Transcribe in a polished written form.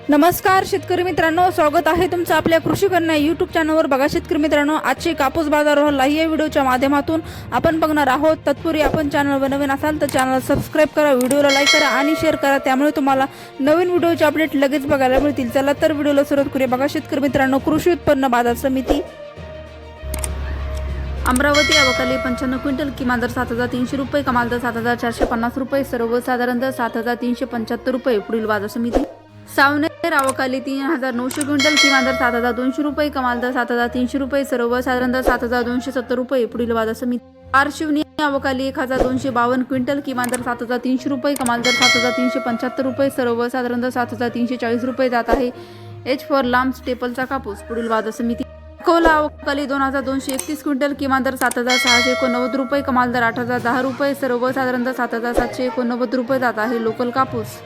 नमस्कार शेतकरी मित्रांनो, स्वागत आहे तुमचं आपल्या कृषी कन्या यूट्यूब चॅनलवर। बघा शेतकरी मित्रांनो, आजचे कापूस बाजारावर या व्हिडिओच्या माध्यमातून आपण बघणार आहोत। तत्पूर्वी आपण चॅनलवर नवीन असाल तर चॅनल सबस्क्राइब करा, व्हिडिओला लाईक करा आणि शेअर करा, त्यामुळे तुम्हाला नवीन व्हिडिओचे अपडेट लगेच बघायला मिळतील। चला तर व्हिडिओला सुरुवात करूया। बघा शेतकरी मित्रांनो, कृषी उत्पन्न बाजार समिती अमरावती अवकाली 95 क्विंटल, किमान दर 7300 रुपये, कमाल दर 7450 रुपये, सर्वसाधारण दर 7375 रुपये। पुढील बाजार समिती सावनेर अवकाली 3900 क्विंटल, किमान दर 7200 रुपये, कमाल दर 7300 रुपये, सर्वसाधारण दर 7270 रुपये। पुढील बाजार समिती आरशिवनी अवकाली 1252 क्विंटल, किमान दर 7300 रुपये, कमाल दर 7375 रुपये, सर्वसाधारण दर 7340 रुपये जात आहे। एच फॉर लांब स्टेपलचा कापूस। पुढील बाजार समिती अकोला अवकाली 2231 क्विंटल, किमान दर 7689 रुपये, कमाल दर 8010 रुपये, सर्वसाधारण दर 7789 रुपये जात आहे। लोकल कापूस।